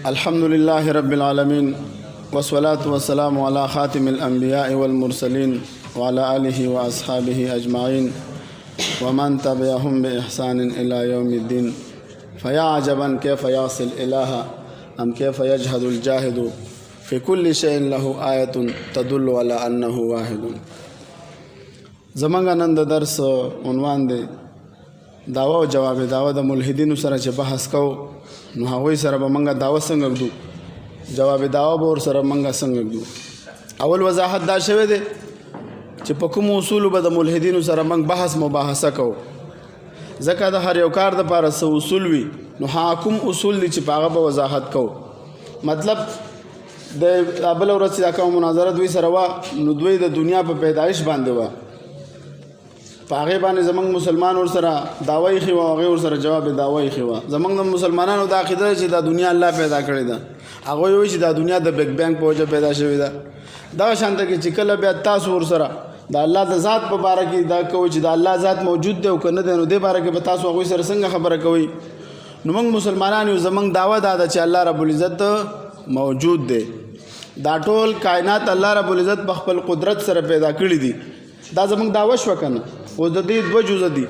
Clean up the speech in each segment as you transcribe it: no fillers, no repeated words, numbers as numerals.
الحمد لله رب العالمين والصلاة والسلام على خاتم الأنبياء والمرسلين وعلى آله وأصحابه أجمعين ومن تبعهم بإحسان إلى يوم الدين. فيا عجبا كيف يصل الإله أم كيف يجهد الجاهد في كل شيء له آية تدل على أنه واحد. زمانګه نن د درس عنوان دی داوا او جواب. داوا د ملحدینو سره چې بحث کو نو هغوی سره به موږ داوا څنګه کړو، جواب داوا به ورسره موږ څنګه کړو. اول وضاحت دا شوی دی چې په کوم اصولو به د ملحدینو سره موږ بحث مباحثه کوو، ځکه د هر یو کار دپاره څه اصول وي، نو هغه کوم اصول دي چې په هغه به وضاحت کوو. مطلب د بله ورځ چې دا کومه مناظره دوی سره وه، نو دوی د دنیا په پیدایش باندې وه، په هغې باندې زموږ مسلمان ورسره دعوه ایښې وه، هغې ورسره جواب دعوه ایښې وه. زموږ د مسلمانانو دا عقیده ده چې دا دنیا الله پیدا کړې ده. هغوی وایي چې دا دنیا د بیگ بینګ په وجه پیدا شوې ده. دغه شانته کې چې کله بیا تاسو ورسره د الله د ذات په باره کې دا کوئ چې د الله ذات موجود دی او که نه دی، نو دې باره کې به تاسو هغوی سره څنګه خبره کوئ؟ نو موږ مسلمانان یو، زموږ دعوه دا ده چې الله رب العزت موجود دی. دا ټول کائنات الله رب العزت په خپل قدرت سره پیدا کړي دي. دا زموږ دعوه شوه که نه؟ اوس د دې دوه جزه دي،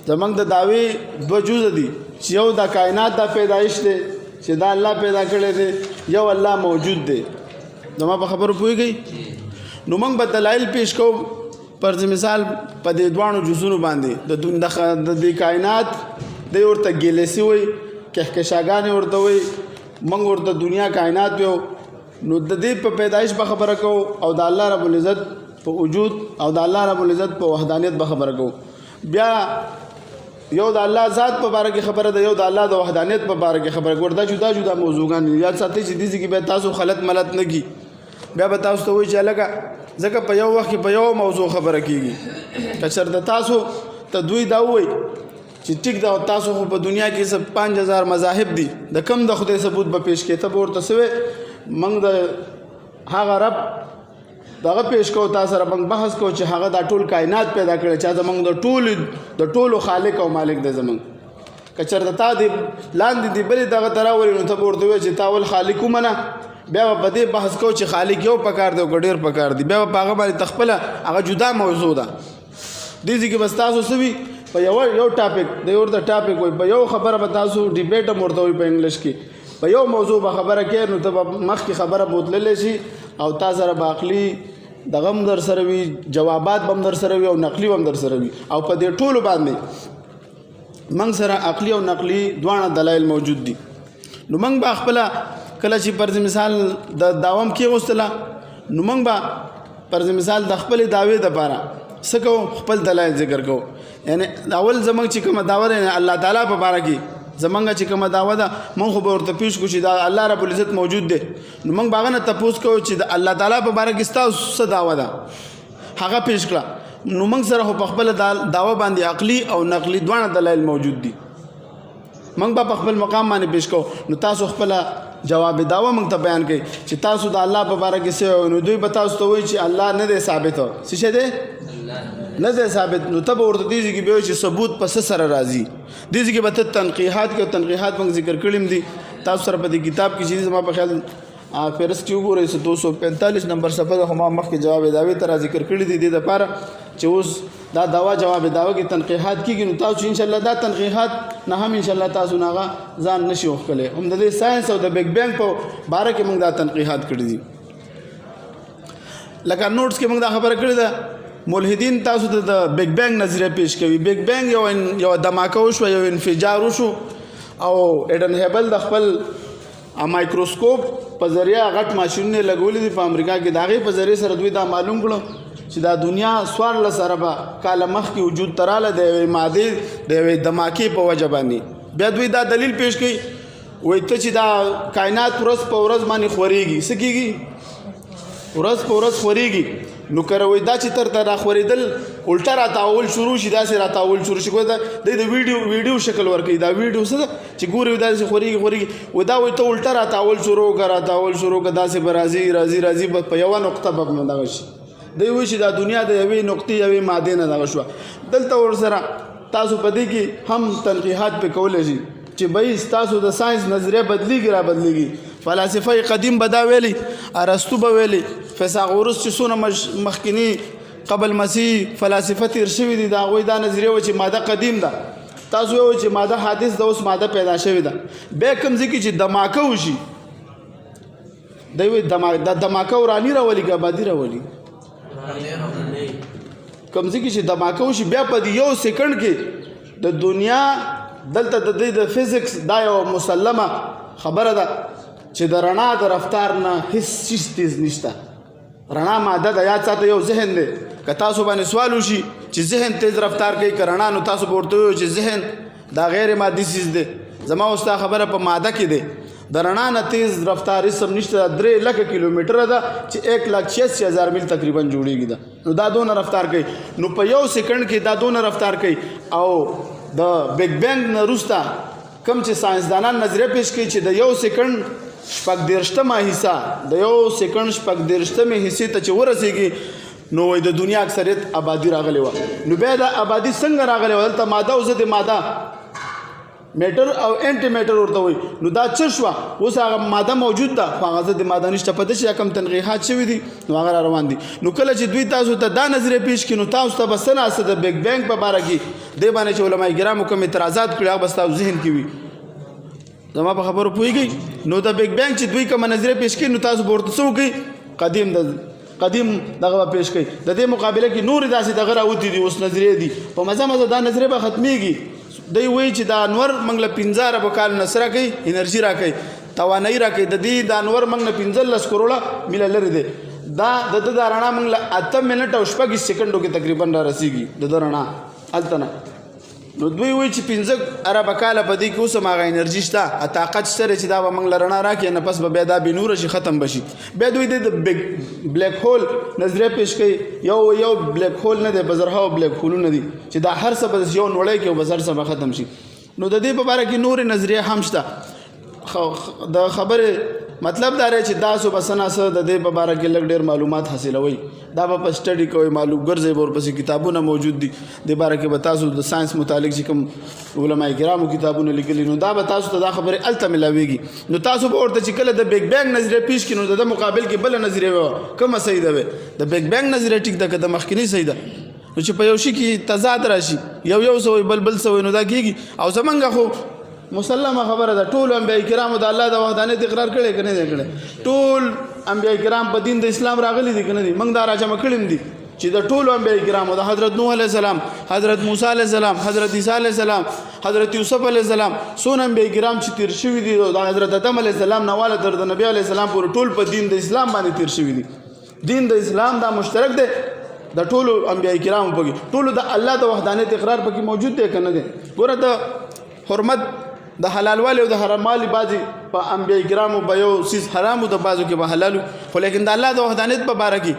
زموږ د دعوې دوه جزه دي چې یو د کائنات دا پیدایش دی چې دا الله پیدا کړی دی، یو الله موجود دی. زما په خبرو پوهېږئ؟ نو موږ به دلایل پیش کوو پرځ مثال په دې دواړو جزونو باندې. د دې کائنات دی ورته ګیلیسي وایي، کهکشاګانې ورته وایي، موږ ورته دنیا کائنات ویو. نو د دې په پیدایش به خبره کوو او د الله رب العزت په وجود او د الله رب العزت په وحدانیت به خبره کوو. بیا یو د الله ذات په باره کې خبره ده، یو د الله د وحدانیت په باره کې خبره کوو. دا جدا جدا موضوعګان دي. یاد ساتئ چې دې کې به تاسو خلط ملت نه کي. بیا به تاسو ته وایي چې هلکه ځکه په یو وخت کې په یو موضوع خبره کېږي. که چېرته تاسو ته دوی دا ووایي چې ټیک ده، تاسو خو په دنیا کې 5000 مذاهب دي، د کم د خدای ثبوت به پیش کړي، ته به ورته څه وایې؟ موږ د هغه رب دغه پیش کوو، تاسو سره موږ بحث کوو چې هغه دا ټول کائنات پیدا کړی، چې زموږ د ټولو خالق او مالک دی زموږ. که چېرته تا دې لاندې دې بلې دغه ته راولي، نو ته به ورته وایې چې تا اول خالق ومنه. بیا به په دې بحث کوو چې خالق یو پکار دی او که ډېر پکار دی. بیا به په هغه باندې تخپله هغه جدا موضوع ده. دې ځای کې بس تاسو څه وي، په یو ټاپک دی ورته ټاپک وایي، په یو خبره به تاسو ډیبیټ هم ورته وایي په انګلیش کې، په یو موضوع به خبره کوې، نو ته به مخکې خبره بوتللی شي او تا سره به عقلي دغه هم در سره وي، جوابات به هم در سره وي او نقلي به هم در سره وي. او په دې ټولو باندې موږ سره عقلي او نقلي دواړه دلایل موجود دي. نو موږ به خپله کله چې پرځ مثال د داوم کېغوستله، نو موږ به پرځ مثال د خپلې دعوې دپاره څه کوو؟ خپل دلایل ذکر کوو. یعنی اول زموږ چې کومه دعوه ده الله تعالی په باره کې، زمونږ چې کومه دعوه ده موږ خو به ورته پیش کړو چې دا الله رب العزت موجود دی. نو موږ به هغه نه تپوس کوو چې د الله تعالی په باره کې ستاسو څه دعوه ده، هغه پیش کړه. نو موږ سره خو په خپله دعوه باندې عقلي او نقلي دواړه دلایل موجود دي. موږ به په خپل مقام باندې پیش کوو. نو تاسو خپله جواب دعوه موږ ته بیان کوي چې تاسو د الله په باره کې څه وایئ. نو دوی به تاسو ته وایي چې الله نه دی ثابت. څه شی دی؟ نه دی ثابت. نو ته به ورته دې ځای کې بیا وایي چې ثبوت په څه سره راځي. دې ځای کې به ته تنقیحات کې، تنقیحات موږ ذکر کړي دي تاسو سره په دې کتاب کې چې زما په خیال فهرست کې وګورئ 245 نمبر صفحه ده، خو ما مخکې جواب دعوې ته را ذکر کړي دي دې دپاره چې اوس دا دعوا جواب دعوه کې تنقیحات کېږي. نو تاسو انشاءالله دا تنقیحات نه هم انشاءالله تاسو نه هغه ځان نشي وښکلی. هم د دې ساینس او د بیگ بینګ په باره کې موږ دا تنقیحات کړي دي. لکه نوټس کې موږ دا خبره کړې ده، ملحدین تاسو ته د بیگ بینګ نظریه پیش کوي. بیگ بینګ یو دماکه وشوه، یو انفجار وشو او ایډن هیبل د خپل مایکروسکوپ په ذریعه غټ ماشینونه لګولي دي په امریکا کې. د هغې په ذریعه سره دوی دا معلوم کړو چې دا دنیا 1400 اربه کاله مخکې وجود ته راغله د یوې مادې د یوې دماکې په وجه باندې. بیا دوی دا دلیل پیش کوي، وایي ته چې دا کائنات ورځ په ورځ باندې خورېږي. څه کېږي؟ ورځ په ورځ خورېږي. نو که وایي دا چې تر ته را خورېدل الټه را تاول شروع شي، داسې را تاول شروع شي، د ویډیو شکل ورکوي. دا ویډیو څه ده چې ګورې داسې خورېږي. دا وایي ته الټه را تاول شروع کړه، را تاول شروع کړه، داسې به راځي به په یوه نقطه به دغه شي. دوی وایي چې دا دنیا د یوې نقطې یوې مادې نه دغه شوه. دلته ورسره تاسو په دې کې هم تنقیحات پې کولی شي چې بای ستاسو د ساينس نظریه بدلیږي را بدلیږي. فلسفه قدیم به دا ویلي، ارسطو به ویلي، فیثاغورس چې څونه مخکینی قبل مسیح فلسفه تیر شوي دي، د هغوی دا نظریه وه چې ماده قدیم ده. تاسو وایئ چې ماده حادث ده، اوس ماده پیدا شوې ده. بیا کوم ځای کې چې دماکه وشي دی وایي د دماکه وراني راولي که ابادي راولي؟ کوم ځای کې چې دماکه وشي بیا په یو سیکنډ کې د دنیا دلته د دې د فزیکس دا یو مسلمه خبره ده چې د رڼا د رفتار نه هیڅ چیز تیز نشته. رڼا ماده د یاد ساته یو ذهن دی. که تاسو باندې سوال وشي چې ذهن تیز رفتار کوي که رڼا، نو تاسو به ورته ووایئ چې ذهن دا غیر مادي چیز دی. زما اوس دا خبره په ماده کې دی. د رڼا نه تیز رفتار اسم نشته. 3 لکه کیلومتره ده چې 1,86,000 میل تقریبا جوړیږي ده. نو دا دونه رفتار کوي. نو په یو سیکنډ کې دا دونه رفتار کوي. او د بیگ بینګ نه وروسته کوم چې ساینسدانان نظریه پیش کوي چې د یو سیکنډ 14مه حصہ د یو سیکنډ 14مه حصې ته چې ورسیږي نو وایي د دنیا اکثریت آبادي راغلی وه. نو بیا د آبادي څنګه راغلی وه؟ دلته ماده او ضد ماده، میټر او انټي میټر ورته وایي. نو دا څه شوه؟ اوس هغه ماده موجود ده خو هغه ضد ماده نشته. په دې چې کوم تنقیحات شوي دي نو هغه را روان دي. نو کله چې دوی تاسو ته دا نظریه پیش کړي نو تاسو ته به څه ناسته د بیگ بینګ په باره کې دې باندې چې علماء کرامو کوم اعتراضات کړي هغه به ستاسو ذهن کې وي. زما په خبرو پوهېږئ؟ نو د بیگ بینګ چې دوی کومه نظریه پیش کړي نو تاسو به ورته څه وکړئ؟ قدیم دغه پیش کوي. د دې مقابله کې نور داسې دغه راوتی دي اوس نظریه دي په مزه دا نظریه به ختمیږي. دوی وایي چې د انور موږ له 15 اربه کال نصر راکوي، انرژي راکوي، توانایي راکوي. د دې د انور موږ نه 15 کروړه میله لرې دی. دا د ده د رڼا موږ له 8 منټ او 6 سیکنډو کې تقریبا را رسیږي د ده رڼا هلته نه. نو دوی وایي چې 15 اربه کاله په دې کې اوس هم هغه انرژي شته، طاقت شته چې دا به موږ له رڼا راکړي، نه پس به بیا دا بېنوره شي، ختم به شي. بیا دوی د بلیک هول نظریه پیش کوي. یو بلیک هول نه دی، په زرهاو بلیک هولونه دي چې دا هر څه به یو نوړی کې او بس هر څه به ختم شي. نو د دې په باره کې نورې نظریه هم شته. د خبرې مطلب دا دی چې تاسو به څه ناڅه د دې په باره کې لږ ډېر معلومات حاصلوئ. دا به په سټډي کوئ، معلوم ګرځئ به ورپسې کتابونه موجود دي دې باره کې به تاسو د ساینس متعلق چې کوم علماء کرامو کتابونه لیکلي نو دا به تاسو ته دا خبرې هلته میلاویږي. نو تاسو به ورته چې کله د بیگ بینګ نظریه پیش کړي نو د ده مقابل کې بله نظریه وه، کومه صحیح ده وی؟ د بیگ بینګ نظریه ټیک ده که د مخکینی صحیح ده؟ نو چې په یو شي کې تضاد راشي، یو څه وایي بل څه وایي، نو دا کېږي. او زمونږ خو مسلمه خبره ده ټول انبیاء کرامو د الله د وحدانیت اقرار کړی که نه دی کړی؟ ټول انبیاء کرام په دین د اسلام راغلي دي که نه دي؟ موږ دا راجمع کړي دي چې د ټولو انبیاء کرامو د حضرت نوح علیه السلام، حضرت موسی علیه السلام، حضرت عیسی علیه السلام، حضرت یوسف علیه السلام، څونه انبیاء کرام چې تیر شوي دي د حضرت آدم علیه السلام نه واله تر د نبي علیه السلام پورې ټول په دین د اسلام باندې تیر شوي دي. دین د اسلام دا مشترک دی د ټولو انبیاء کرامو پکې. ټولو د الله د وحدانیت اقرار پکې موجود دی که نه دی؟ ګوره د حرمت د حلالوالي او د حراموالي بعضې په انبیاء کرامو به یو څیز حرامو، د بعضو کې به حلالو، خو لیکن د الله د وحدانیت په باره کې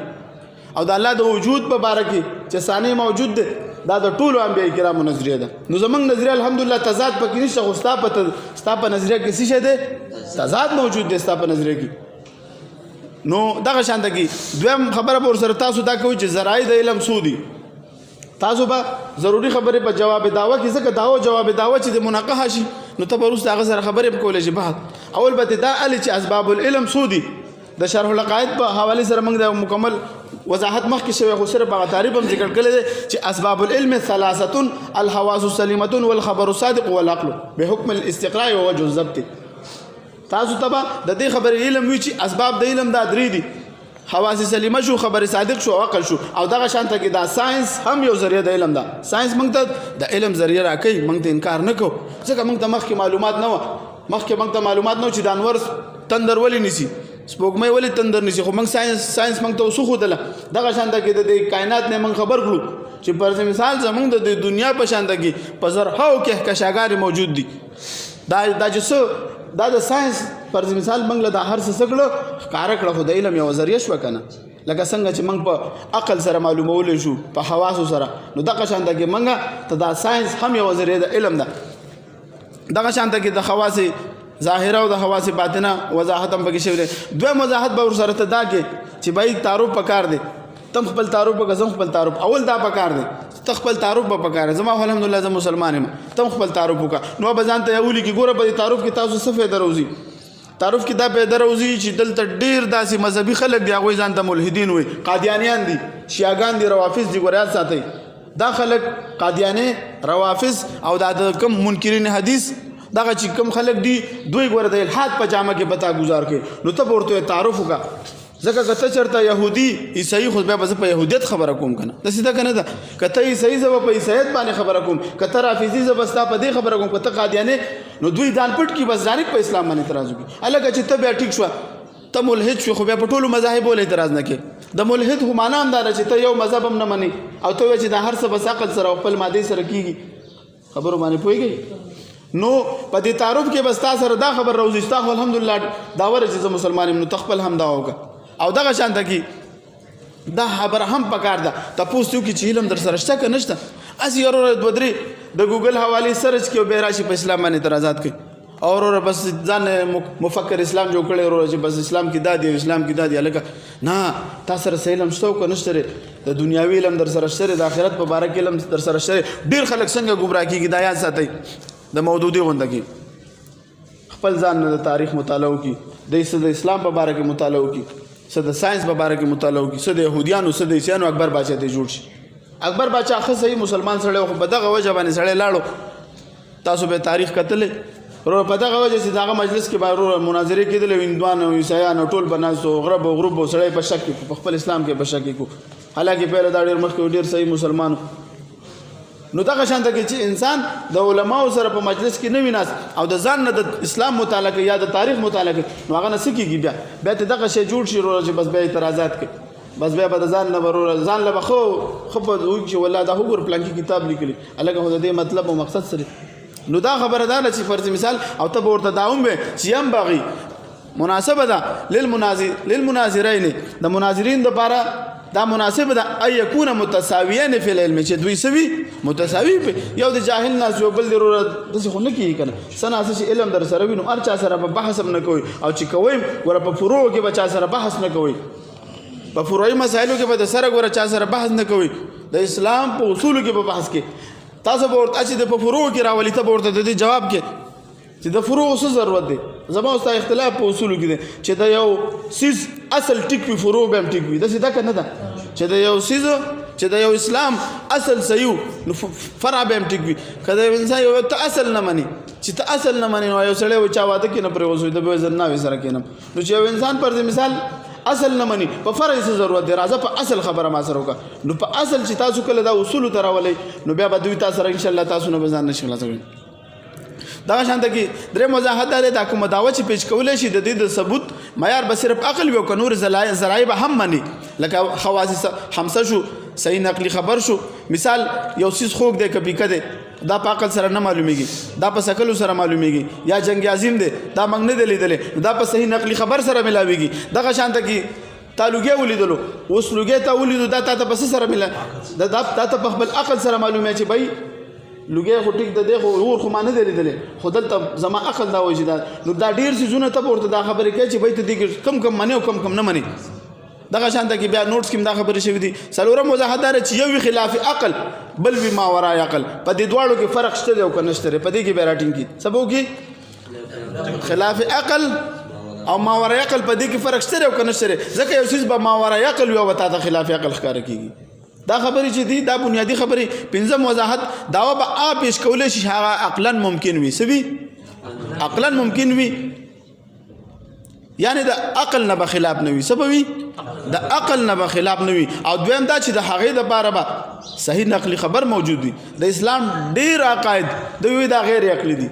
او د الله د وجود په باره کې چې ثاني موجود دی دا د ټولو انبیاء کرامو نظریه ده. نو زمونږ نظریه الحمدلله تضاد پکې نشته، خو ستا په نظریه کې څه شی دی؟ تضاد موجود دی ستا په نظریه کې. نو دغه شانته کې دویم خبره به ورسره تاسو دا کوئ چې ذرایع د علم څو دي. تاسو به ضروري خبرې په جواب دعوه کې ځکه دعوه جواب دعوه چې د مناقحه شي نو ته به وروسته هغه سره خبرې به کولی شي بحث. اول به دا الې چې اسباب العلم څو دي. د شرح العقاید په حوالې سره موږ د مکمل وضاحت مخکې شوی، خو صرف هغه تعریف هم ذکر کړی دی چې اسباب العلم ثلاثه الحواس السلیمه والخبر الصادق والعقل بحکم الاستقراء ووجه الضبط. تاسو ته به د دې خبرې علم وي چې اسباب د علم دا درې دي، حواس سلیمه شو، خبر صادق شو، عقل شو. او دغه شانته کې دا ساينس هم یو ذریعہ د علم ده. ساينس موږ ته د علم ذریعہ راکوي، موږ ته انکار نه کوو ځکه موږ ته مخکې معلومات نه وه. مخکې موږ ته معلومات نه و چې د انور تندر ولې نیسي، سپوږمۍ ولې تندر نیسي، خو موږ ساينس موږ ته اوس وښودله. دغه شانته کې د دې کائنات نه موږ خبر کړو چې فرض مثال زموږ د دنیا په شانته کې په زرهاو کهکشاګانې موجود دي. دا چې څه دا د ساينس فرض مثال موږ له دا هر څه څه کړه ښکاره کړه، خو د علم یوه ذریعه شوه که نه؟ لکه څنګه چې موږ په عقل سره معلومولی شو، په حواسو سره، نو دغه شانته کې موږ ته دا ساينس هم یوه ذریعه د علم ده. دغه شانته کې د خواص ظاهره او د حواس باطنه وضاحت هم پکې شوی دی. دویم وضاحت به ورسره ته دا کې چې بھائی تعارف پکار دی، تم خپل تعارف وکړه، زم خپل تعارف. اول دا پکار دی ته خپل تعارف به پکاره زما الحمدلله زه مسلمان یم ته خپل تعارف وکړه نو به ځان ته یولي کې ګوره په تعارف کې تاسو څه فایده راوځي تعارف کې دا پیدا راوځي چې دلته ډېر داسې مذهبي خلک دي هغوی ځان ته ملحدین وایي قادیانیان دي شیعګان دي روافظ دي ګوره یاد ساتئ دا خلک قادیانې روافظ او دا د کم منکرین حدیث دغه چې کم خلک دي دوی ګوره د الحاد په جامه کې پتا گزار کوي نو ته ورته تعارف وکړه ځکه که ته چېرته یهودي عیسايي خو بیا به زه په یهودیت خبره کوم که نه داسې ده که نه ده که ته عیسايي زه به په عیسایت باندې خبره کوم که ته رافظي زه به ستا په دې خبره کوم که ته قادیانې نو دوی ځان پټ کړي بس ځانې په اسلام باندې اعتراض وکړي هلکه چې ته بیا ټیک شوه ته ملحد شوې خو بیا په ټولو مذاهبو له اعتراض نه کوې د ملحد خو معنا هم دا ده چې ته یو مذهب هم نه منې او ته وایې چې دا هر څه بس عقل سره او خپل مادې سره کېږي خبرو باندې پوهېږئ نو په دې تعارف کې بس تا سره دا خبر راوځي چې تا خو الحمدلله داوره چې زه مسلمان یم نو ته خپل هم دعا وکړه او دغه شانته کې دا خبره هم پکار ده تپوس وکړي چې علم در سره شته که نشته هسې وروره دوه درې د ګوګل حوالې سرچ کړي او بیا راشي په اسلام باندې اعتراضات کوي او وروره بس ځان مفکر اسلام جوړ کړی وروره چې بس اسلام کې دا دی اسلام کې دا دی هلکه نه تا سره څه علم شته او که نشته د دنیاوي علم در سره شته د آخرت په باره کې علم در سره شته ډېر خلک څنګه ګمراه کېږي دا یاد ساتئ د مودودي غونډه کې خپل ځان نه د تاریخ مطالعه وکړي د اسلام په باره کې مطالعه وکړي څه د ساينس په باره کې مطالعه وکړي څه د یهودیانو څه د عیسیانو اکبر باچا ته جوړ شي اکبر باچا ښه صحیح مسلمان سړی خو په دغه وجه باندې سړی لاړو تاسو به تاریخ کتلی په دغه وجه چې دغه مجلس کې به مناظرې کېدلې هندوان او عیسایان ټول به ناست و غرب او غروب و سړی په شک کې په خپل اسلام کې په شک کې کو حالانکه پهله دا ډېر مخکې ډېر صحیح مسلمان نو دغه شانته کې چې انسان د علماو سره په مجلس کې نه وي ناست او د ځان نه د اسلام مطالعه کوي یا د تاریخ مطالعه کوي نو هغه نه څه کېږي بیا ته دغه شی جوړ شي وروره چې بس بیا اعتراضات کوي بس بیا به د ځان نه وروره ځان له به ښه به وایي چې والله دا وګوره پلانکي کتاب لیکلي هلکه خو د دې مطلب او مقصد سره نو دا خبره دا ده چې فرض مثال او ته به ورته دا هم وې چې ینبغي مناسبه ده للمناظرین د مناظرین دپاره دا مناسب ده ان یکون متساویین فی العلم چې دوی سوي متساوي یو د جاهل ناس یو بل ضرورت داسې خو نه کېږي که نه څه ناسه چې علم در سره وي نو هر چا سره په بحث هم نه کوئ او چې کوئ ګوره په فروعو کې به چا سره بحث نه کوئ په فروعي مسایلو کې به د سره ګوره چا سره بحث نه کوئ د اسلام په اصولو کې په بحث کې تاسو به ورته چې د په فروعو کې راولي ته به ورته د دې جواب کې چې د فروعو څه ضرورت دی زما او ستا اختلاف په اصولو کې دی چې د یو څیز اصل ټیک وي فروع به هم ټیک وي داسې دا که نه ده چې د یو څیز چې د یو اسلام اصل صحیح نو فرع به هم ټیک وي که د انسان یو ته اصل نه مني چې ته اصل نه مني نو یو سړی وایي چا واده کې نه پرېوځوي د به زه ناوې سره کېنم نو چې یو انسان پر مثال اصل نه مني په فرع څه ضرورت دی راځه په اصل خبره ما سره وکړه نو په اصل چې تاسو کله دا اصولو ته راولئ نو بیا به دوی تاسو سره انشاءالله تاسو نه به ځان نشي خلاصوي دغه شانته کې درې وضاحت دا دی دا کومه دعوه چې پیش کولی شي د دې د ثبوت معیار به صرف عقل وي او که نور ذرایع به هم مني لکه خواص حمسه شو صحیح نقلی خبر شو مثال یو څیز خوږ دی که پیکه دی دا په عقل سره نه معلومیږي دا په سکلو سره معلومیږي یا جنگ عظیم دی دا موږ نه دی لیدلی دا په صحیح نقلی خبر سره ملاویږي دغه شانته کې تا لوګی ولیدلو اوس لوګی ته ولیدو دا تا ته په څه سره ملا دا ته په خپل عقل سره معلومه چې بھائی لوګی خو ټیک د دی خو اور خو ما نه دی لیدلی خو دلته زما عقل دا وایي چې دا نو دا ډېر څیزونه ته به ورته دا خبرې کوي چې بھائی ته دې کم کم منې او کم کم نه منې دغه شانته کې بیا نوټس کې دا خبرې شوي دي څلورم وضاحت دا چې یو وي خلاف عقل بل وي ما ورای عقل په دې دواړو کې فرق شته دی او که نشته دی په دې کې بیا راټینګ کړي څه به وکړي خلاف عقل او ما ورای عقل په دې کې فرق شته دی او که نشته دی ځکه یو څیز به ما ورای عقل وي او به تا ته خلاف عقل ښکاره کېږي دا خبرې چې دي دا بنیادی خبرې پنځم وضاحت دعوه به پیش کولی شي هغه عقلا ممکن وي څه وي عقلا ممکن وي یعنی د عقل نه به خلاف نه وي څه به وي د عقل نه به خلاف نه وي او دویم دا چې د هغې دپاره به صحیح نقلي خبر موجود وي د اسلام ډېر عقاید دوی دا غیر عقلي دي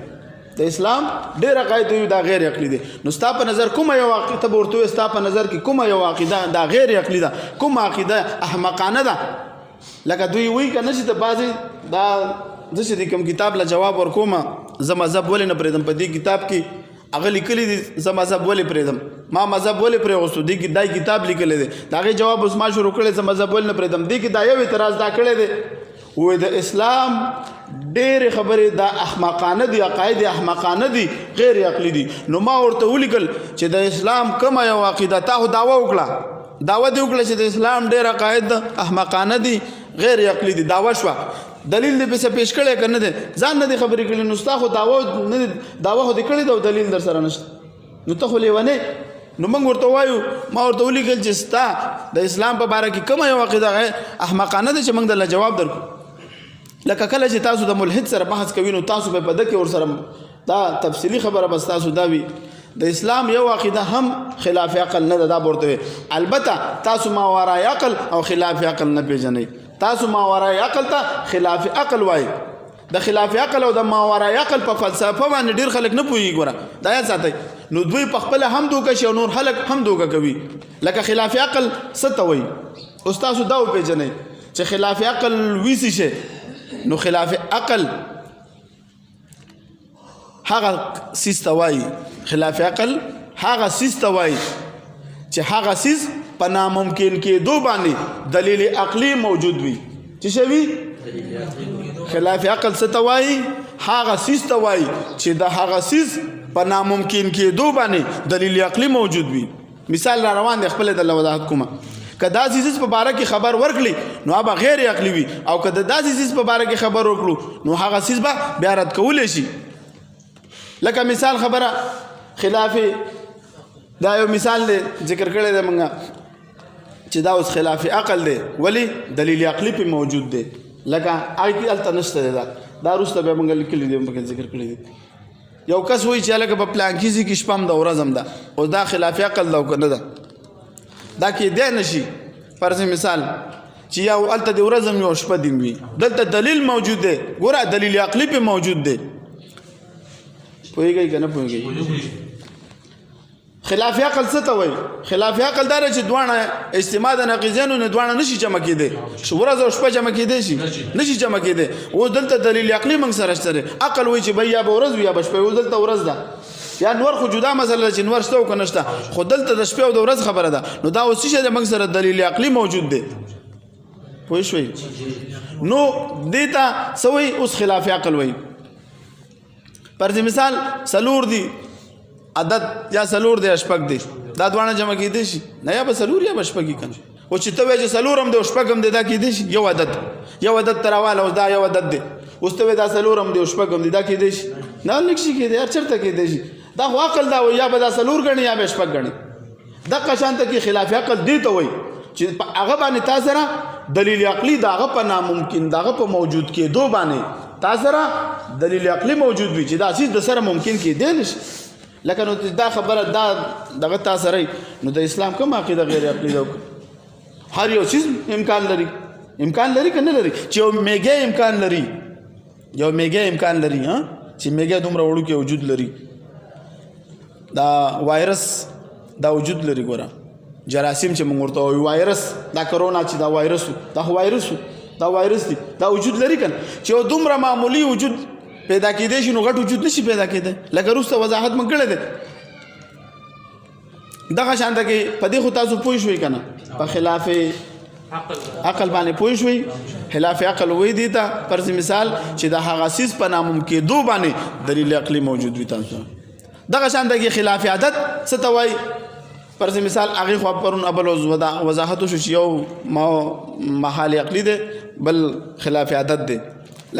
د اسلام ډېر عقاید دوی دا غیر عقلي دي نو ستا په نظر کومه یو عقیده به ورته وایي ستا په نظر کې کومه یو عقیده دا غیر عقلي ده کومه عقیده احمقانه ده لکه دوی وایي که نه چې د بعضې دا زه چې د کوم کتاب له جواب ورکوم زه مذهب ولې نه پرېږدم په دې کتاب کې هغه لیکلی دي زه مذهب ولې پرېږدم ما مذهب ولې پرېغوستو دې کې دا کتاب لیکلی دی د هغې جواب اوس ما شروع کړی زه مذهب ولې نه پرېږدم دې کې دا یو اعتراض دا کړی دی وایي د اسلام ډېرې خبرې دا احمقانه دي عقاید احمقانه دي غیر عقلي دي نو ما ورته ولیکل چې د اسلام کومه یو عقیده تا خو دعوه وکړه دعوه دې وکړه چې د اسلام ډېر عقاید احمقانه دي غیر عقلی دي دعوا شوه دلیل دې پسې پیش کړی که نه دی ځان نه دی خبرې کړي نو ستا خو دعوا خو دې کړې ده او دلیل در سره نشته نو ته خو لیونی نو موږ ورته وایو ما ورته ولیکل چې ستا د اسلام په باره کې کومه یو عقیده احمقانه ده چې موږ درله جواب درکړو لکه کله چې تاسو د ملحد سره بحث کوي نو تاسو په ده کې ورسره دا تفصیلي خبره بس تاسو دا وي د اسلام یو عقیده هم خلاف عقل نه ده دا به ورته وي البته تاسو ماورای عقل او خلاف عقل نه پېژنئ تاسو ماورای عقل ته خلاف عقل وایي د خلاف عقل او د ماورای عقل په فلسفه باندې ډېر خلک نه پوهېږي ګوره دا یاد ساتئ نو دوی په خپله هم دوکه شي او نور خلک هم دوکه کوي لکه خلاف عقل څه ته وایي اوس تاسو دا وپېژنئ چې خلاف عقل وي څه شی نو خلاف عقل هغه سیز ته وایي خلاف عقل هغه سیز ته وایي چې هغه سیز په ناممکن کېدو باندې دلیل عقلی موجود وي چې څه وي خلاف عقل څه ته وایي هغه سیز ته وایي چې د هغه سیز په ناممکن کېدو باندې دلیل عقلی موجود وي مثال را روان دی خپل د وضاحت کومه که دا سیز په باره کې خبر ورکړي نو هغه غیر عقلی وي او که د داسې سیز په باره کې خبر ورکړو نو هغه سیز به بیا رد کولی شي لکه مثال خبره خلاف دا یو مثال دی ذکر کړی دی موږ چې دا اوس خلاف عقل دی ولی دلیل عقلی پې موجود دی لکه هغه کې هلته نشته دی دا وروسته بیا موږ لیکلي دي موږ ذکر کړی دی یو کس وایي چې هلکه په پلانکي ځای کې شپه هم ده ورځ هم ده اوس دا خلاف عقل ده او که نه ده دا کېدی نه شي فرض مثال چې یو هلته د ورځ هم یو شپه دین وي دلته دلیل موجود دی ګوره دلیل عقلی پې موجود دی پوهېږئ که نه پوهېږئ خلاف عقل څه ته وایي خلاف عقل دا چې دواړه اجتماع د نقیضینو نه دواړه نشي جمع کېدی ورځ او شپه جمع کېدی شي نشي جمع کېدی اوس دلته دلیل عقلي موږ سره شته دی عقل وایي چې بھئی یا به ورځ وي یا به شپه اوس دلته ورځ ده یا نور خو جدا مسله ده چې نور شته او که نشته خو دلته د شپې او د ورځ خبره ده نو دا اوس څه شی دی موږ سره دلیل عقلي موجود دی پوه شوئ نو دې ته څه وایي اوس خلاف عقل وایي فرض مثال سلور دي عدد یا سلور دی شپږ دی دا دواړه جمع کېدی شي نه یا به سلور یا به شپږ که نه او چې ته وایې چې سلور هم دی او شپږ هم دی دا کېدی شي یو عدد ته راواله اوس دا یو عدد دی اوس ته وایې دا سلور هم دی او شپږ هم دی دا کېدی شي نه نه شي کېدی هر چېرته کېدی شي دا خو عقل دا وایي یا به دا سلور ګڼي یا به شپږ ګڼي دقه شانته کې خلاف عقل دې ته وایي چې هغه باندې تا سره دلیل عقلي د هغه په ناممکن د هغه په موجود کېدو باندې تا سره دلیل عقلي موجود وي چې دا چیز د سره ممکن کېدی نه شي لکه نو دا خبره دا دغه تا سره نو د اسلام کوم عقیده غیر عقلي ده هر یو چیز امکان لري که نه لري چې یو میږی امکان لري چې میږی دومره وړوکی وجود لري دا وایرس دا وجود لري ګوره جراثیم چې موږ ورته وایو وایرس دا کرونا چې دا وایرس دی دا وجود لري که نه چې یو دومره معمولي وجود پیدا کېدی شي نو غټ وجود نشي پیدا کېدی لکه وروسته وضاحت موږ کړی دی دغه شانته کې په دې خو تاسو پوه شوئ که نه په خلاف عقل باندې پوه شوئ خلاف عقل وایي دې ته فرض مثال چې د هغه څیز په ناممکېدو باندې دلیل عقلي موجود وي تاسو دغه شانته کې خلاف عادت څه ته وایي فرض مثال هغې خو پرون ابل وضاحت وشو چې یو محال عقلي دی بل خلاف عادت دی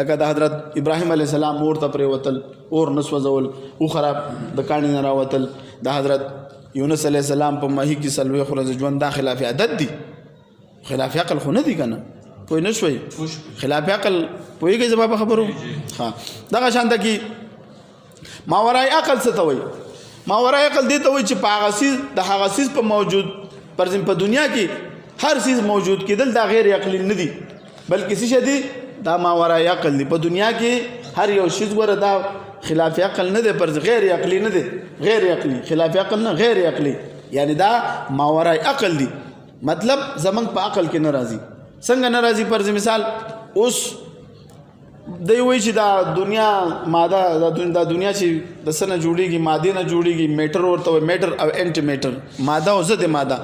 لکه د حضرت ابراهیم علیه السلام اور ته پرېوتل اور نه سوځول او خراب د کاڼي نه راوتل د حضرت یونس علیه السلام په ماهي کې څلوېښت ورځې ژوند دا خلاف عادت دي خلاف عقل خو نه دي که نه پوه نه شوئ خلاف عقل پوهېږئ زما په خبرو ها دغه شانته کې ماورای عقل څه ته وایي ماورای عقل دې ته وایي چې په هغه څیز د هغه څیز په موجود په دنیا کې هر څیز موجود کېدل دا غیر عقلي نه دي بلکې څه شی دي دا ماورای عقل دی په دنیا کې هر یو شی ګوره دا خلاف عقل نه دی پر غیر عقلي نه دی غیر عقلي خلاف عقل نه غیر عقلي یعنی دا ماورای عقل دی مطلب زمنګ په عقل کې نه راځي څنګه نه راځي پر مثال اوس دی وایي چې دا دنیا ماده دا دنیا چې د څه نه جوړېږي مادې نه جوړېږي میټر ورته وایي میټر او انټي میټر ماده او ضد ماده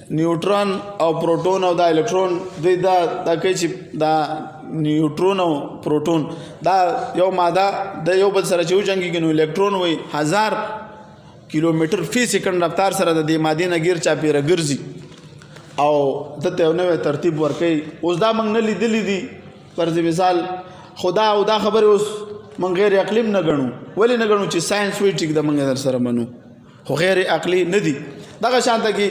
نیوټرون او پروټون او دا الکترون دوی دا کوي چې دا نیوټرون او پروټون دا یو ماده د یو بل سره چې وجنګېږي نو الکترون وایي 1000 کیلومتر فی سیکنډ رفتار سره د دې مادې نه ګیر چاپېره ګرځي او دته یو نوی ترتیب ورکوي. اوس دا موږ نه لیدلی دي فرض مثال خدا او دا خبرې اوس موږ غیر عقلیم نه ګڼو. ولې نه ګڼو؟ چې ساينس وایي ټیک ده موږ در سره منو، خو غیر عقلي نه دي. دغه شانته کې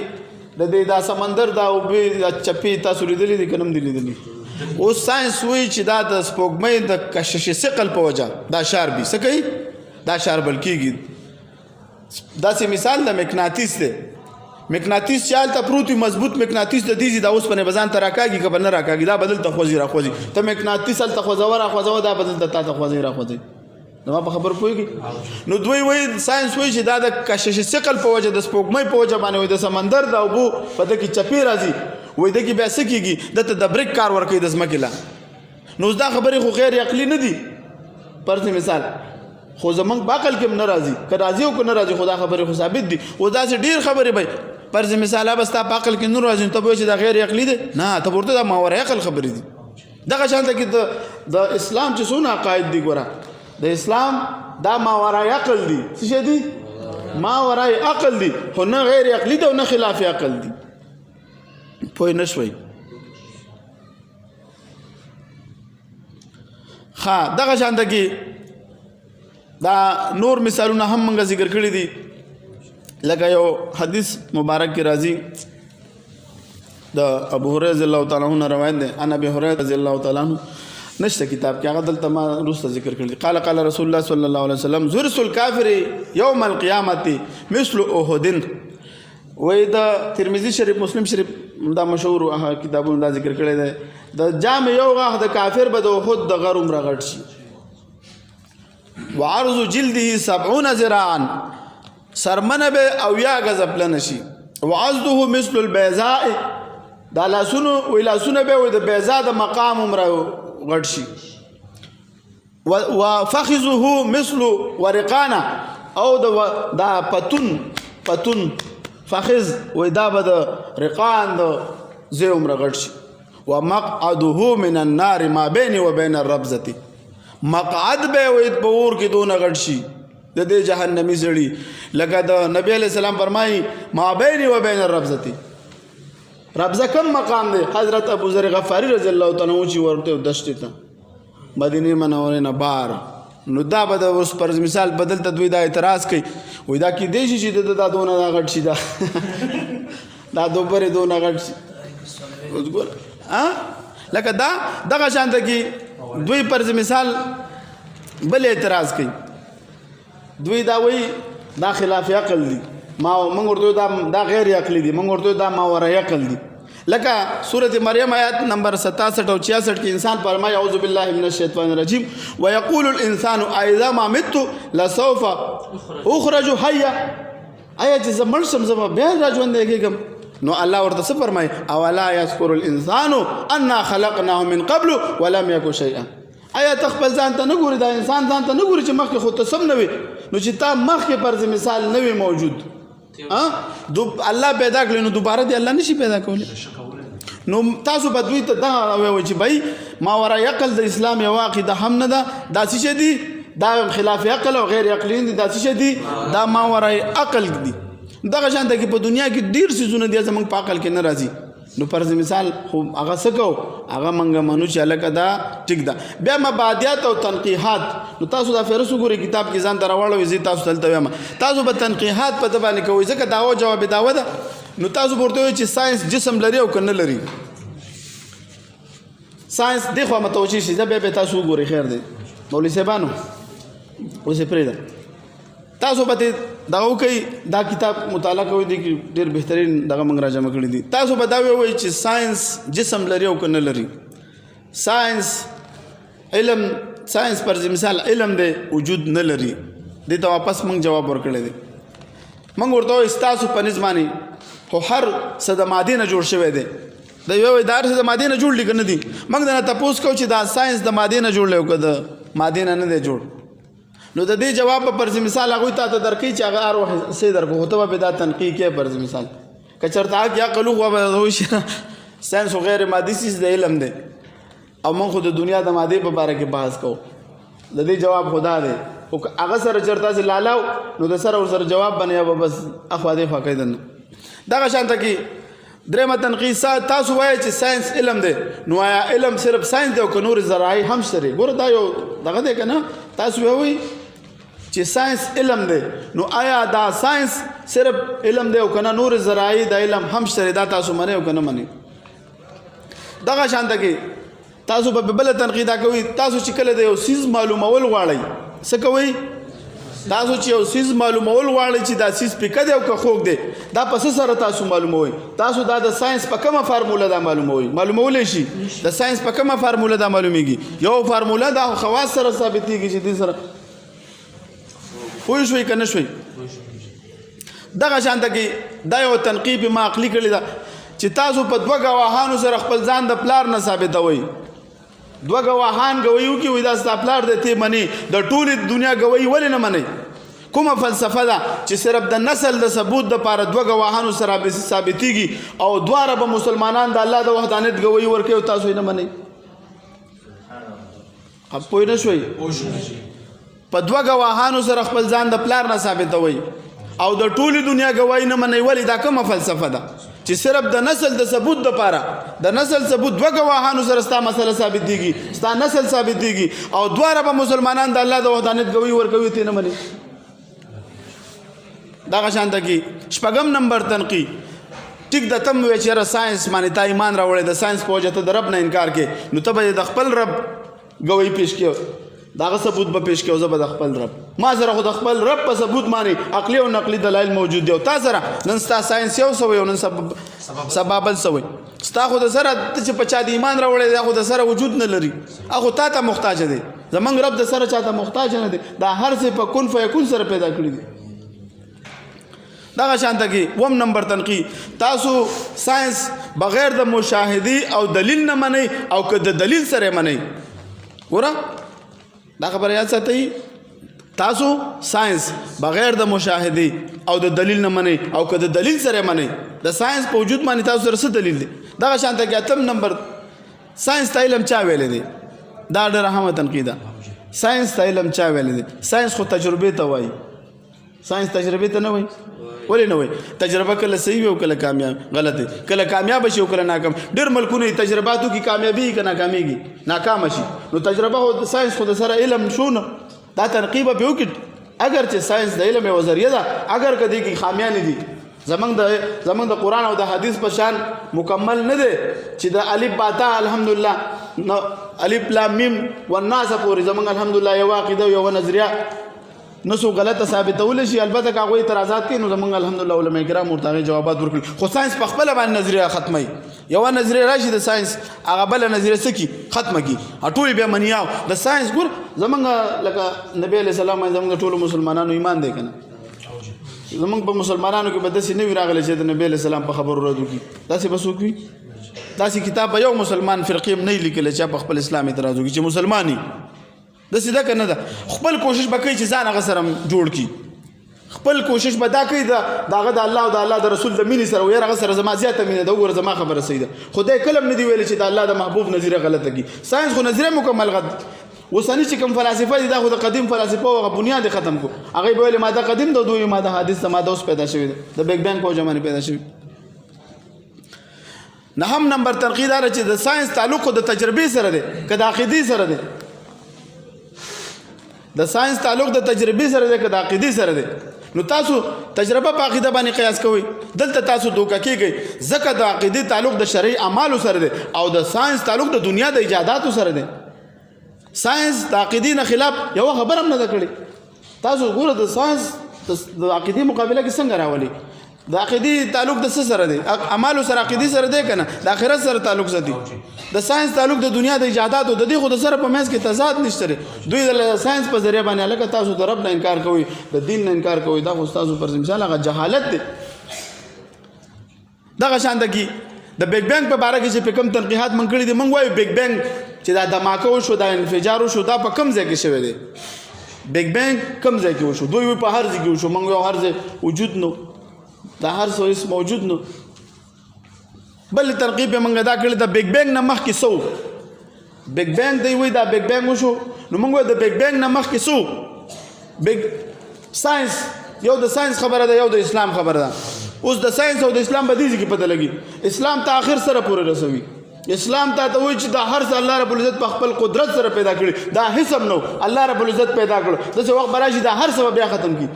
د دې دا سمندر دا اوبه دا چپې تاسو لیدلې دي که نه هم دي لیدلي؟ اوس ساينس وایي چې دا د سپوږمۍ د کشش ثقل په وجه دا شاربي څه کوي؟ دا شاربل کېږي. داسې مثال د مقناطیس دی. مقناطیس چې هلته پروت وي مضبوط مقناطیس د دې دا اوسپنې به ځان ته راکاږي که به نه راکاږي؟ دا به دلته خوځي راخوځي. ته مقناطیس هلته خوځوه راخوځوه دا به دلته تا ته خوځي راخوځي. زما په خبره پوهېږي؟ نو دوی وایي ساينس وایي چې دا د کشش ثقل په وجه د سپوږمۍ په وجه باندې وایي د سمندر د اوبو په ده کې چپې راځي، وایي ده کې بیا څه کېږي؟ دته د بریک کار ورکوي د ځمکې له. نو اوس دا خبرې خو غیر عقلي نه دي فرض مثال، خو زمونږ په عقل کې هم نه راځي. که راځي او که نه راځي خو دا خبرې خو ثابت دي. اوس داسې ډېر خبرې به فرض مثال به ستا په عقل کې نه راځي، ته به وایې چې دا غیر عقلي دی. نه، ته به ورته دا ماورا عقل خبرې دي. دغه شانته کې د اسلام چې څونه عقاید دي ګوره، د اسلام دا ماورای عقل دي. څه شی دي؟ ماورای عقل دي، خو نه غیر عقلي دي او نه خلاف عقل دي. پوه نه شوئ؟ ښه دغه شانته کې دا نور مثالونه هم موږ ذکر کړي دي. لکه یو حدیث مبارک کې راځي د ابو هريره رضی الله تعالی عنہ روایت ده. ان ابي هريره رضی الله تعالی عنہ نشته کتاب کې، هغه دلته ما وروسته ذکر کړی. قال قال رسول الله صلی الله علیه وسلم زرس الکافر یوم القیامت مثل احد. وای دا ترمذی شریف مسلم شریف دا مشهور کتابونه دا ذکر کړی دی. د جام یو غاښ د کافر به د احد د غر عمره غټ شي. وعرض جلده 70 ذراعا، سرمنه به او یا غزه پلنه شي. وعضده مثل البيضاء، دا لاسونو وی لاسونه به وي د بیضا د مقام عمره غټ شي. وفخذه مثل ورقانه، او دا پتون فخذ وی دا به د رقان د زی عمره غټ شي. ومقعده من النار ما بین و بین الربزه، مقعد به وی په اور کې دونه غټ شي د دې جهنمی سړي، لکه د نبی علیہ السلام فرمایي ما بین و بین الربزه. ربزه کم مقام دی؟ حضرت ابو ذر غفاری رضی الله تعالی عنہ چې ورته دشتې ته مدینه منورې نه بار. نو دا به د اوس پر مثال بدل ته دوی دا اعتراض کوي، وایي دا کیدای شي چې دا دونه غټ شي، دا دوبره دونه غټ شي. اوس ګوره لکه دغه شانته کې دوی پر مثال بل اعتراض کوي. دوی دا وایي دا خلاف عقل دي، موږ ورته دا غیر عقلي دي، موږ ورته دا ماورای عقل دي. لکه سورة مریم آیات نمبر 67 او 66 کې انسان فرمایي اعوذ بالله من الشیطان الرجیم ويقول الانسان اذا ما مت لسوف اخرج حيا. آیا چې زمړ شم زما بیا راځوندې کېږم؟ نو الله ورته څه فرمایي؟ اولا یذکر الانسان انا خلقناه من قبل ولم يكن شيئا. آیا ته خپل ځان ته نه ګورې؟ دا انسان ځان ته نه ګوري چې مخکې خو ته سم نه وي؟ نو چې تا مخکې پر مثال نه وي موجود، الله پیدا کړی، نو دوباره دی الله نشي پیدا کولی. نو تاسو به دوی ته دا وایئ چې بھائی ماورای عقل د اسلام یو عقیده هم نه ده، دا څه شی دي؟ دا خلاف عقل او غیر عقلي دي. دا څه شی دي؟ دا ماورای عقل دي. دغه شانته کې په دنیا کې ډېر څیزونه دي زموږ په عقل کې نه راځي. نو فرض مثال خو هغه څه کوو؟ هغه موږ منو چې هلکه دا ټیک ده. بیا مبادیات او تنقیحات، نو تاسو دا فهرست وګورئ کتاب کې ځان ته راواړوئ، زه تاسو ته دلته وایم تاسو به تنقیحات په ده باندې کوئ، ځکه دعوه جواب دعوه ده. نو تاسو به ورته وایئ چې ساینس جسم لري او که نه لري. ساینس دې خوا متوجه شي، زه بیا تاسو وګورئ. خیر دی مولوي صاحبانو، اوس یې پرېږده، تاسو به دغه وکئ، دا کتاب مطالعه کوئ، دی کې ډېر بهترین دغه موږ راجمع کړي دي. تاسو به دا ووایئ چې ساینس جسم لري او که نه لري. ساینس علم، ساینس پر مثال علم دی وجود نه لري. دې ته واپس موږ جواب ورکړی دی. موږ ورته وایو ستاسو په نظم باندې خو هر څه د مادې نه جوړ شوی دی. د یو دا هر څه د مادې نه جوړ دي که نه دي؟ موږ د نه تپوس کوو چې دا ساینس د مادې نه جوړ دی او که د مادې نه نه دی جوړ. نو د دې جواب په فرض مثال هغوی ته درکوي چې هغه هر وخت څه درکړو، خو ته به دا تنقیح کې فرض مثال که چېرته حق یا قلوغ به وشي ساینس خو غیر مادي څیز د علم دی، او موږ خو د دنیا د مادې په باره کې بحث کوو. د دې جواب خدا دی، خو هغه سره چېرته داسې لالاو نو د سره ورسره جواب باندې به بس اخوا دې خوا کوي. دغه شانته کې درېمه تنقید تاسو وایئ چې ساينس علم دی نو آیا علم صرف ساينس دی او که نور زراعي هم شته دی ګوره دا یو دغه دی که نه تاسو وایئ چې ساينس علم دی نو آیا دا ساينس صرف علم دی او که نه نور زراعي د علم هم شته دی دا تاسو منئ او که نه منئ دغه شانته کې تاسو په بله تنقید دا کوئ تاسو چې کله د یو څیز معلومول غواړئ څه کوئ تاسو چې یو څیز معلومول غواړئ چې دا څیز پیکه دی او که خوږ دی دا په څه سره تاسو معلوموئ تاسو دا د ساينس په کومه فارموله دا معلومولی شي د ساينس په کومه فارموله دا معلومیږي یو فارموله دا خواص سره ثابتېږي چې دې سره پوه شوئ که نه شوئ دغه شانته کې دا یو تنقیب ما عقلي کړې ده چې تاسو په دوه ګواهانو سره خپل ځان د پلار نه ثابتوئ دوه ګواهان ګویي وکړي وایي دا ستا پلار دی ته منې د ټولې دنیا ګویي ولې نه منئ کومه فلسفه ده چې صرف د نسل د ثبوت دپاره دوه ګواهانو سره ثابتېږي او دواړه به مسلمانان د الله د وحدانیت ګویي ورکوي او تاسو یې نه منئ پوه نه شوئ په دوه ګواهانو سره خپل ځان د پلار نه ثابتوئ او د ټولې دنیا ګواهي نه منئ ولې دا کومه فلسفه ده چې صرف د نسل د ثبوت دپاره د نسل ثبوت دوه ګواهانو سره ستا مسله ثابتېږي ستا نسل ثابتېږي او دواړه به مسلمانان د الله د وحدانیت ګویي ورکوي ته نه منئ دغه شانته کې شپږم نمبر تنقید ټیک د تم وی چې ساينس باندې تا ایمان راوړی د ساينس په وجه ته د رب نه انکار کې نو ته به د خپل رب ګویي پیش کړې داغه ثبوت به پیش کړو زه به د خپل رب ما سره خو د خپل رب په ثبوت باندې عقلي او نقلي دلایل موجود دي او تا سره نن ستا ساينس یو سوی او نن سبا بل سوی ستا خو د سره ته چې په چا د ایمان راوړی دا خو د سره وجود نه لري هغه تا ته محتاج دی زمونږ رب د سره چاته محتاج نه دی دا هر څه په کن فیکون سره پیدا کړي دي دغه شانته کې اووم نمبر تنقید تاسو ساينس بغیر د مشاهدي او دلیل نه منئ او که د دلیل سره منئ ګوره دا خبره یاد ساتئ تاسو ساينس بغیر د مشاهدي او د دلیل نه منئ او که د دلیل سره منئ د ساينس په وجود باندې تاسو سره څه دلیل دی دغه شانته کې اتم نمبر ساينس ته علم چا ویلی دی دا ډېره اهمه تنقید ده ساينس ته علم چا ویلی دی ساينس خو تجربې ته وایي ساينس تجربې ته نه وایي ولې نه وایي تجربه کله صحیح وي او کله کامیاب غلط وي کله کامیاب شي او کله ناکام ډېر ملکونه تجرباتو کې کامیابي که ناکامېږي ناکامه شي نو تجربه خو ساينس خو د سره علم شو نه دا تنقیب به وکړي اگر چې ساينس د علم یوه ذریعه ده اگر که دې کې خامیانې دي زمونږ د قرآن او د حدیث په شان مکمل نه دی چې د الف باتا الحمدلله الف لام میم والناس پورې زمونږ الحمدلله یوه عقیده یوه نظریه نسو غلطه ثابتول شي البته که هغوی اعتراضات کوي نو زمونږ الحمدلله علما کرام ورته هغې جوابات ورکړي خو ساينس په خپله باندې نظریه ختموي یوه نظریه راشي د ساينس هغه بله نظریه څه کړي ختمه کړي ټولې بیا منیاو د ساينس ګور زمونږ لکه نبي علیه السلام باندې زمونږ ټولو مسلمانانو ایمان دی که نه زمونږ په مسلمانانو کې به داسې نه وي راغلی چې د نبي علیه السلام په خبرو رد وکړي داسې به څوک وي داسې کتاب به یو مسلمان فرقې هم نه لیکلی چې په خپل اسلام اعتراض وکړي چې مسلمان وي داسې ده که نه ده خپل کوشش به کوي چې ځان هغه سره جوړ کړي خپل کوشش به دا کوي د هغه د الله او د الله د رسول د مینې سره ویار هغه سره زما زیاته مینه ده وګوره زما خبره صحیح ده خدای کله هم نه دي ویلي چې د الله د محبوب نظریه غلطه کړي ساينس خو نظریه مکمل غلط اوسني چې کوم فلسفه دي دا خو د قدیم فلسفه او هغه بنیاد ختم کو هغه به ویلي ماده قدیم ده دوی ماده حادث ده ماده اوس پیدا شوې ده د بیگ بینګ په زمانه پیدا شوې نهم نمبر تنقید دا چې د ساينس تعلق د تجربې سره دی که د عقیدې سره دی د ساينس تعلق د تجربې سره دی که د عقیدې سره دی نو تاسو تجربه په عقیده باندې قیاس کوئ دلته تاسو دوکه کیږئ ځکه د عقیدې تعلق د شرعي اعمالو سره دی او د ساينس تعلق د دنیا د ایجاداتو سره دی ساينس د عقیدې نه خلاف یوه خبره هم نه ده کړې تاسو ګوره د ساينس د عقیدې مقابله کې څنګه راولي د عقیدې تعلق د څه سره دی اعمالو سره عقیدې سره دی که نه د آخرت سره تعلق سره دی د ساينس تعلق د دنیا د ایجاداتو د دې خو د سره په منځ کې تضاد نشته دی دوی د ساينس په ذریعه باندې هلکه تاسو د رب نه انکار کوئ د دین نه انکار کوئ دا خو ستاسو پر مثال هغه جهالت دی دغه شانته کې د بیگ بینګ په باره کې چې په کوم تنقیحات موږ کړي دي موږ وایو بیگ بینګ چې دا دماکه وشو دا انفجار وشو دا په کوم ځای کې شوی دی بیگ بینګ کوم ځای کې وشو دوی وایي په هر ځای کې وشو موږ وایو هر ځای وجود نو دا هر څه هیڅ موجود نو بل ترغیب یې موږ دا کړی د بیگ بینګ نه مخکې څه بیگ بینګ دی وایي دا بیگ بینګ وشو نو موږ وایو د بیگ بینګ نه مخکې څه ساينس یو د ساينس خبره ده یو د اسلام خبره ده اوس د ساينس او د اسلام په دې کې پته لګي اسلام ته اخر سره پورې رسوي اسلام ته وایي چې دا هر څه الله رب العزت په خپل قدرت سره پیدا کړي دا حسب نو الله رب العزت پیدا کړو داسې وخت به راشي دا هر څه بیا ختم کړي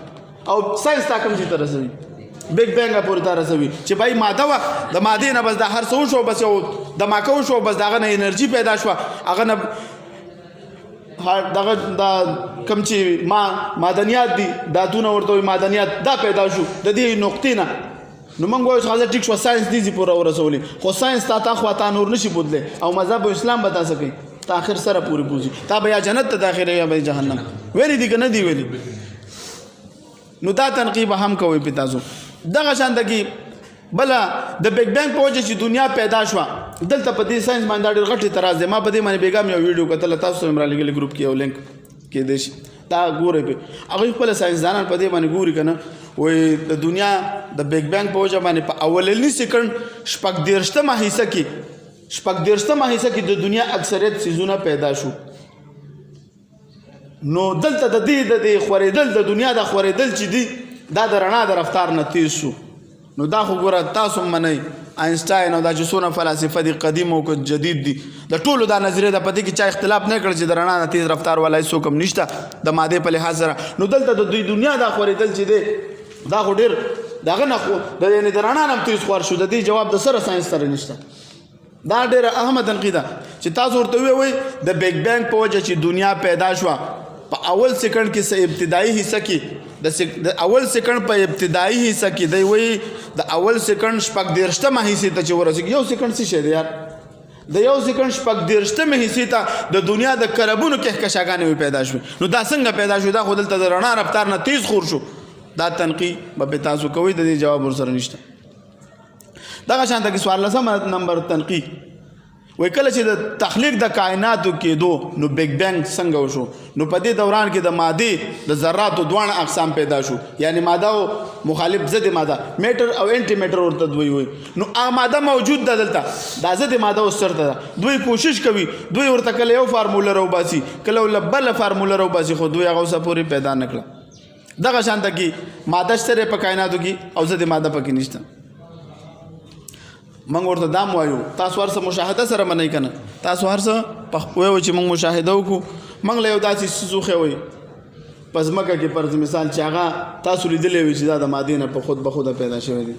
او ساينس تا کوم ځای ته رسوي بیگ بینګ پورې ته رسوي چې بھائی ماده وه د مادې نه بس دا هر څه وشو بس یو دماکه وشو بس د هغه نه انرژي پیدا شوه هغه نه دغه دا کوم چې معدنیات دي دا دونه ورته وایي معدنیات دا پیدا شو د دې نقطې نه نو موږ وایو چې حضرت ټیک شو ساينس دې پورې ورسولي خو ساينس تا خوا تا نور نشي بودلی او مذهب اسلام به تاسو کوي تا آخر سره پورې پوځي تا به یا جنت ته داخله یا به جهنم ویلي دي که نه دي ویلي نو دا تنقیب هم کوي په تاسو دغه شان د کې بله د بیگ بینګ په وجه چې دنیا پیدا شوه دلته په دې ساينس باندې ډېر غټ اعتراض دی ما په دې باندې بیګا مې یو ویډیو کتله تاسو هم رالېږلی ګروپ کې یو لینک کېدی شي دا ګورئ پې هغوی خپله ساینسدانان په دې باندې ګوري که نه وایي د دنیا د بیگ بینګ په وجه باندې په اولني سیکنډ 36مه حصه کې د دنیا اکثریت څیزونه پیدا شو نو دلته د دې خورېدل د دنیا د خورېدل چې دي دا د رڼا د رفتار نه تیز شو نو دا خو ګوره تاسو منئ آینسټاین او دا چې څونه فلاسفه دي قدیم او جدید دي د ټولو دا نظریه ده په دې کې چا اختلاف نه کړ چې د رڼا نه تیز رفتار والا هېڅوک هم نشته د مادې په لحاظ سره نو دلته د دوی دنیا دا خورېدل چې دی دا خو ډېر دغه نه خو یعنې د رڼا نه هم تیز خور شو د دې جواب د سره ساینس سره نشته دا ډېره اهمه تنقید ده چې تاسو ورته ووایئ د بیگ بینګ په وجه چې دنیا پیدا شوه په اول سیکنډ کې ابتدایي حصه کې د اول سیکنډ په ابتدایي حصه کې دی وایي د اول سیکنډ 36مه حصې ته چې ورسېږي یو سیکنډ څه شی دی یار د یو سیکنډ 36مه حصې ته د دنیا د کربونو کهکشاګانې پیدا شوې نو دا څنګه پیدا شوې دا خو دلته د رڼا رفتار نه تیز خور شو دا تنقید به تاسو کوئ د دې جواب ورسره نشته دغه شانته کې 14 نمبر تنقید وای کله چې د تخلیق د کائناتو کېدو نو بیگ بینګ څنګه وشو نو په دې دوران کې د مادې د ذراتو دواړه اقسام پیدا شو یعنی ماده او مخالف ضد ماده میټر او انټي میټر ورته دوی وي نو هغه ماده موجود ده دلته دا ضد ماده اوس چېرته ده دوی کوشش کوي دوی ورته کله یو فارموله راوباسي کله بل فارموله راوباسي خو دوی هغه اوسه پورې پیدا نه کړه دغه شانته کې ماده شته په کائناتو کې او ضد ماده پکې نشته موږ ورته دام وایو تاسو هر څه مشاهده سره منئ که نه تاسو هر څه وایو چې موږ مشاهده وکړو موږ له یو داسې څیز وښیوئ په ځمکه کې فرض مثال چې هغه تاسو لیدلی وي چې دا د مادې نه په خود به خوده پیدا شوی دی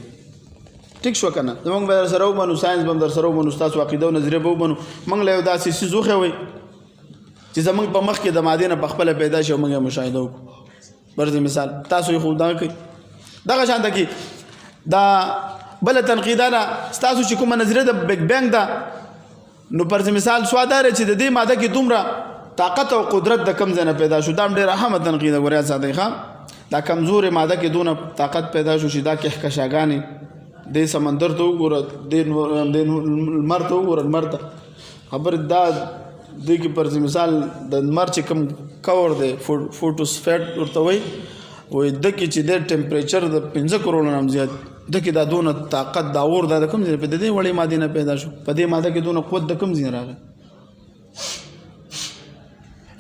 ټیک شو که نه موږ به در سره ومنو ساینس به هم در سره ومنو ستاسو عقیده او نظریه به ومنو موږ له یو داسې څیز وښیوئ چې زموږ په مخ کې د مادې نه په خپله پیدا شي او موږ یې مشاهده وکړو فرض مثال تاسو یې خو دغه کوئ دغه شانته کې دا بل تنقیدا ده ستاسو چې کومه نظریه د بیگ بینګ ده نو پر مثال سوادار چې د دې ماده کې دومره طاقت او قدرت د کم ځای نه پیدا شو دا هم ډېره اهمه تنقیده ګوریا ساتئ ښه دا کمزورې ماده کې دونه طاقت پیدا شو چې دا کهکشاګانې دې سمندر ته وګوره دې لمر ته وګوره لمر ته خبر دا دې کې پر مثال د لمر چې کوم کور دی فوټوسفیر ورته وایي د کې چې د ټمپریچر د 15 کروڑو نه زیات د کې دا دونه طاقت دا اور دا کوم ځای په دې وړې ماده نه پیدا شو په دې ماده کې دونه قوت د کوم ځای راغی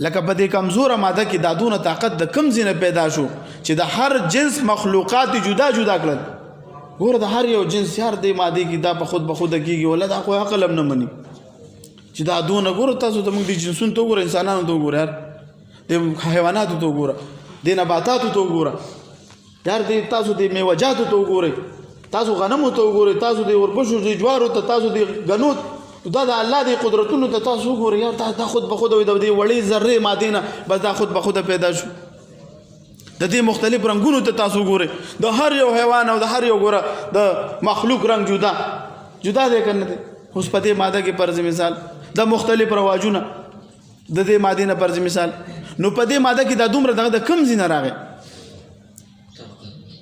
لکه په دې کمزوره ماده کې دا دونه طاقت د کوم ځای نه پیدا شو چې د هر جنس مخلوقات جدا جدا کړل ګوره د هر یو جنس هر دې ماده کې دا په خود به خود کېږي ولا دا خو عقل هم نه مني چې دا دونه ګوره تاسو د موږ د جنسونو ته وګوره انسانانو ته وګوره د حیواناتو ته وګوره د نباتاتو ته وګوره یار دې تاسو د میوه‌جاتو ته وګورئ تاسو غنمو ته وګورئ تاسو د وربشو د جوارو ته تاسو د غنو دا د الله د قدرتونو ته تاسو وګورئ یار دا خود به خود د دې وړې ذرې مادې نه بس دا خود به خود پیدا شو د دې مختلف رنگونو ته تاسو وګورئ د هر یو حیوان او د هر یو ګوره د مخلوق رنگ جدا دی کنه دی اوس په دې ماده کې فرض مثال د مختلف رواجونه د دې ماده نه فرض مثال نو په دې ماده کې دا دومره دغه د کم ځای نه راغی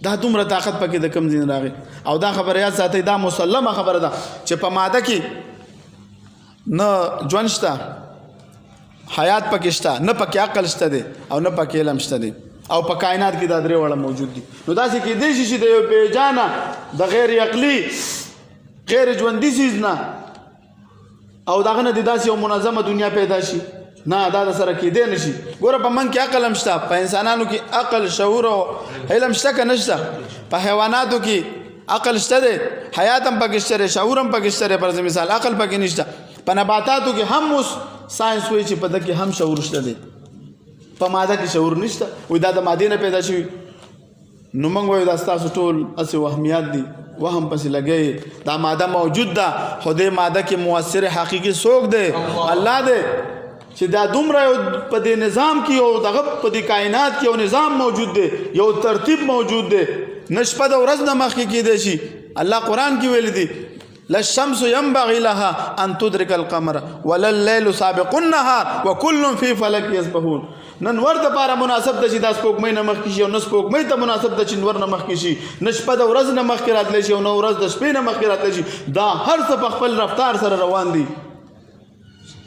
دا دومره طاقت پکې د کم ځای نه راغی او دا خبره یاد ساتئ دا مسلمه خبره ده چې په ماده کې نه ژوند شته حیات پکې شته نه پکې عقل شته دی او نه پکې علم شته دی او په کائنات کې دا درې وړه موجود دي نو داسې کېدای شي چې د یو بېجانه د غیر عقلي غیر ژوندي څیز نه او دغه نه د داسې یو منظمه دنیا پیدا شي نه دا د سره کېدی نه شي ګوره په من کې عقل هم شته په انسانانو کې عقل شعور او علم شته که نشته په حیواناتو کې عقل شته دی حیات هم پکې شته دی شعور هم پکې شته دی پر مثال عقل پکې نشته په نباتاتو کې هم اوس ساينس وایي چې په ده کې هم شعور شته دی په ماده کې شعور نشته وایي دا د مادې نه پیدا شوي نو موږ وایو دا ستاسو ټول هسې وهمیات دي وهم پسې لګئ دا ماده موجود ده خو دې ماده کې مؤثر حقیقي څوک دی الله دی چې دا دومره په دې نظام کې یو دغه په دې کائنات کې یو نظام موجود دی یو ترتیب موجود دی نه شپه د ورځ نه مخکې کېدی شي الله قرآن کې ویلی دی لا الشمس ينبغي لها ان تدرك القمر ولا الليل سابق النهار وكل في فلك يسبحون نن ور د پاره مناسب د چې د سپوږمۍ نه مخکې شي او نه سپوږمۍ ته مناسب د چې نور نه مخکې شي نه شپه د ورځ نه مخکې راتلی شي او نه ورځ د شپې نه مخکې راتلی شي دا هر څه په خپل رفتار سره روان دي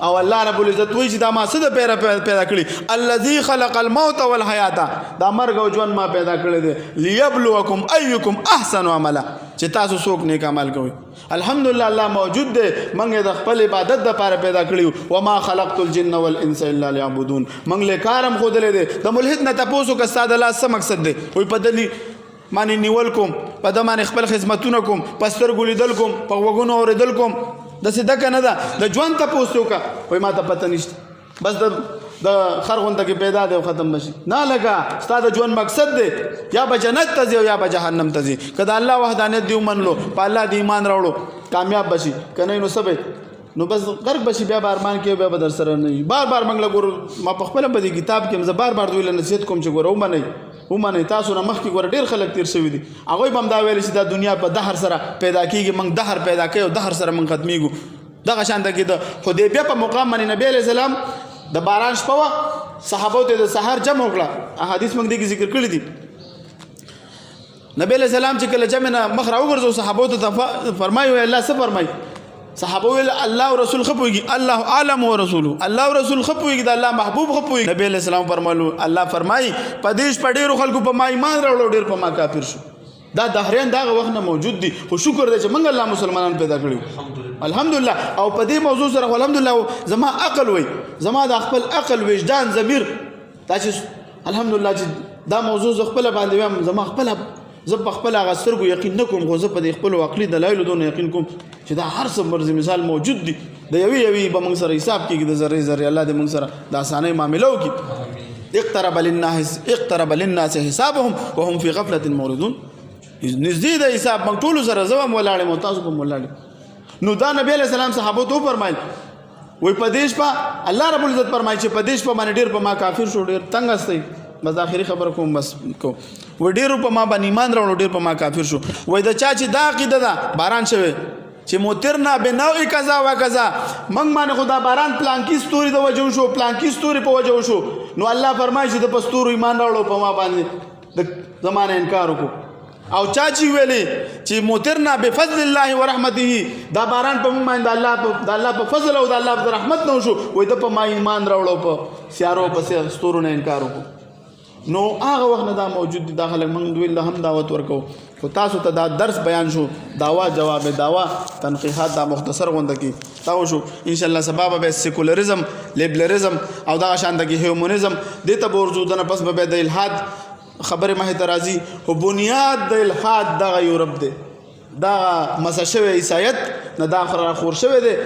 او الله رب العزت وایي چې دا ما څه د پیدا کړي الذي خلق الموت والحیات دا مرګ او ژوند ما پیدا کړی دی لیبلوکم ایکم احسن عملا چې تاسو څوک نیک عمل کوئ الحمدلله الله موجود دی موږ د خپل عبادت دپاره پیدا کړي وما خلقت الجن والانس الا ليعبدون موږ له کارم ښودلی دی د ملحد نه تپوس وکړه ستا د لاس څه مقصد دی وایي په دلي باندې نیول کوم په ده باندې خپل خدمتونه کوم په سترګو لیدل کوم په غوږونو اورېدل کوم داسې دکه نه ده د ژوند تپوس وکړه وایي ما ته پته نشته بس د خر غونده کې پیدا دی او ختم بشي نه لګه ستا د ژوند مقصد دی یا به جنت ته ځي او یا به جهنم ته ځي که د الله وحدانیت دې ومنلو په الله دې ایمان راوړو کامیاب بشي که نه نو څه نو بس غرق بشي بیا به ارمان کې بیا به در سره نه وي بار بار موږ له ګورو ما په خپله په دې کتاب کې زه بار بار دوی له نصیحت کوم چې ګوره ومنئ تاسو نه مخکې ګوره ډېر خلک تېر شوي دي هغوی به هم دا ویلي چې دا دنیا په دهر سره پیدا کېږي موږ دهر پیدا کوي او دهر سره موږ ختمېږو دغه شانته کې د حدیبیه په مقام باندې نبی علیه السلام د باران شپه وه صحابو ته د سهار جمع وکړه احادیث موږ دې کې ذکر کړي دي نبی علیه السلام چې کله جمع نه مخ راوګرځو صحابو ته فرمایي وایي الله څه فرمایي صحابه ویل الله او رسول خپويږي الله عالم او رسول الله او رسول خپويږي د الله محبوب خپويږي نبی علیہ السلام فرمایلو الله فرمایي پدیش پډیرو خلکو په ما ایمان راوړو ډیر په ما کافر شو دا دهرین دغه وخت نه موجود دي خو شکر دی چې موږ الله مسلمانان پیدا کړو الحمدلله او په دې موضوع سره الحمدلله زما عقل وای زما د خپل عقل وجدان ضمیر دا چې الحمدلله چې دا موضوع ز خپل باندې ویم زما خپل زه په خپل هغه سترګو یقین نه کوم خو زه په دې خپلو عقلي دلایلو دونه یقین کوم چې دا هر څه مرض مثال موجود دي د یوې به موږ سره حساب کېږي د ذرې ذرې الله دې موږ سره د اسانۍ معامله وکړي اقترب للناس حسابهم وهم في غفلة معرضون نږدې د حساب موږ ټولو سره زه هم ولاړ یم او تاسو هم ولاړ نو دا نبی علیه السلام صحابو ته وفرمایل وایي په دې شپه الله رب العزت فرمایي چې په دې شپه باندې ډېر په ما کافر شو ډېر تنګ هستی بس آخري خبره کوم بس کو و ډیرو په ما باندې ایمان راوړو ډیر په ما کافر شو وای د چا چې دا عقیده ده باران شوی چې موترنا بنوع کذا و کذا موږ باندې خدا باران پلانکی ستوري د وجو شو پلانکی ستوري په وجو شو نو الله فرمایي چې د پستورو ایمان راوړو په ما باندې د زمانه انکار وکړو او چا چې ویلي چې موترنا بفضل الله ورحمته دا باران په موږ باندې د الله په فضل او د الله په رحمت نه شو وای د په ما ایمان راوړو په سیارو په ستورو نه انکار وکړو نو هغه وخت نه دا موجود دي دا خلک موږ دوی له هم دعوت ورکو خو تاسو ته دا درس بیان شو دعوا جواب دعوا تنقیحات دا مختصر غونډه کې تاو شو ان شاء الله سبب به سیکولریزم لیبرلیزم او دا شان د هیومنزم د ته ورزو د پس به د الحاد خبره مه ترازی او بنیاد د الحاد د یورپ دی دا مسشوي عیسایت نه دا خور شوی دی